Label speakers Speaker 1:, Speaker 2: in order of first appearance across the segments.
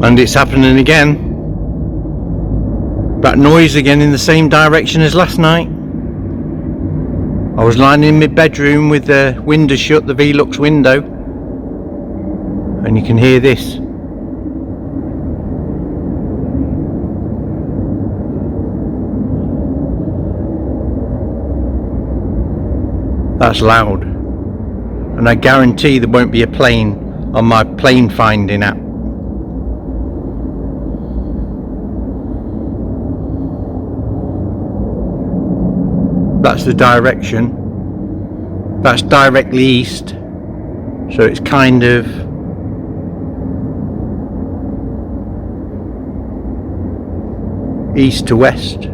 Speaker 1: And it's happening again. That noise again in the same direction as last night. I was lying in my bedroom with the window shut, the Velux window, and you can hear this. That's loud, and I guarantee there won't be a plane on my plane finding app. That's the direction. That's directly east, so it's kind of east to west.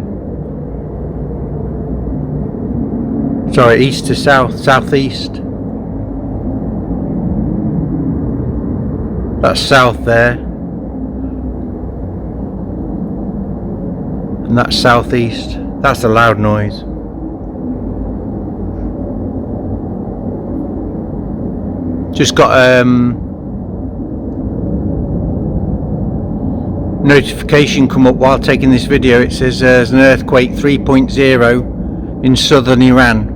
Speaker 1: Sorry, east to south, southeast. That's south there, and that's southeast. That's a loud noise. Just got notification come up while taking this video. It says there's an earthquake 3.0 in southern Iran.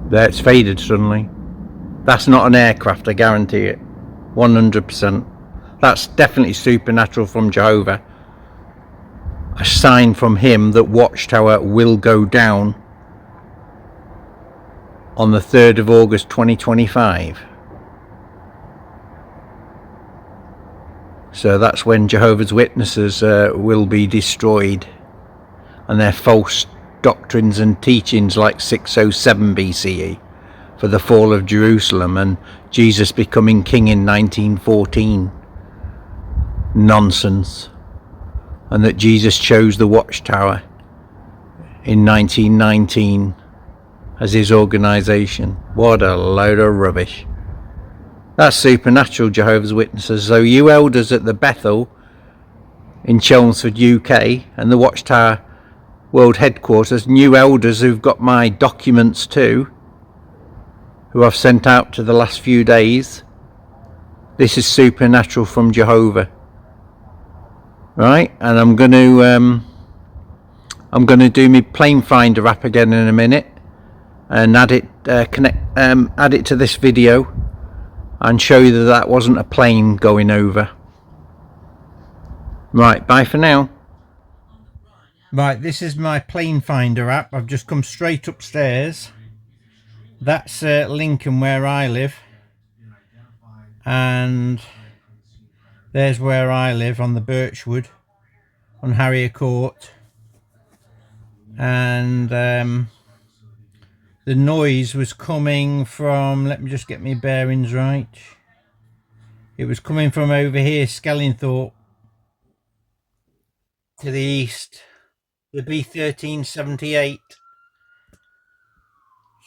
Speaker 1: There, it's faded suddenly. That's not an aircraft, I guarantee it. 100%. That's definitely supernatural from Jehovah. A sign from him that Watchtower will go down on the 3rd of August 2025. So that's when Jehovah's Witnesses will be destroyed, and their false doctrines and teachings like 607 BCE for the fall of Jerusalem and Jesus becoming king in 1914. Nonsense. And that Jesus chose the Watchtower in 1919 as his organisation. What a load of rubbish. That's supernatural, Jehovah's Witnesses. So you elders at the Bethel in Chelmsford, UK, and the Watchtower World Headquarters, new elders who've got my documents too, who I've sent out to the last few days, this is supernatural from Jehovah. Right, and I'm going to do my plane finder app again in a minute and add it add it to this video and show you that that wasn't a plane going over. Right, bye for now. Right, this is my plane finder app. I've just come straight upstairs. That's Lincoln, where I live, and there's where I live on the Birchwood on Harrier Court. And the noise was coming from, let me just get my bearings right, it was coming from over here, Skellingthorpe, to the east, the B1378.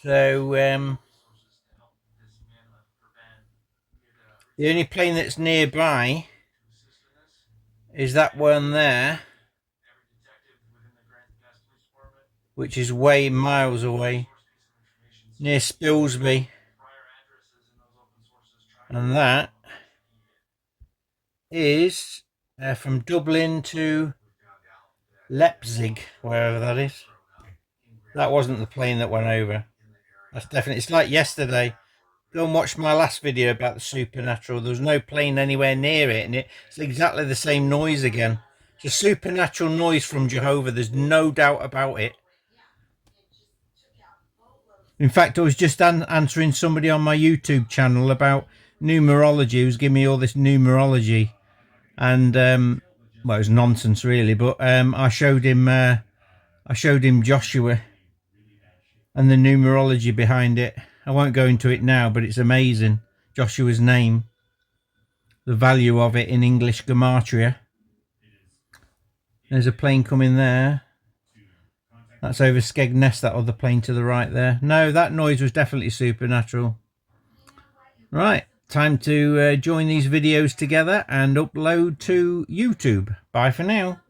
Speaker 1: So the only plane that's nearby is that one there, which is way miles away, near Spilsby, and that is from Dublin to Leipzig, wherever that is. That wasn't the plane that went over. That's definitely, it's like yesterday. Go and watch my last video about the supernatural. There was no plane anywhere near it, and it's exactly the same noise again. It's a supernatural noise from Jehovah. There's no doubt about it. In fact, I was just answering somebody on my YouTube channel about numerology, who's giving me all this numerology, and well, it was nonsense really. But I showed him Joshua and the numerology behind it. I won't go into it now, but it's amazing. Joshua's name, the value of it in English gematria. There's a plane coming there. That's over Skegness, that other plane to the right there. No, that noise was definitely supernatural. Right, time to join these videos together and upload to YouTube. Bye for now.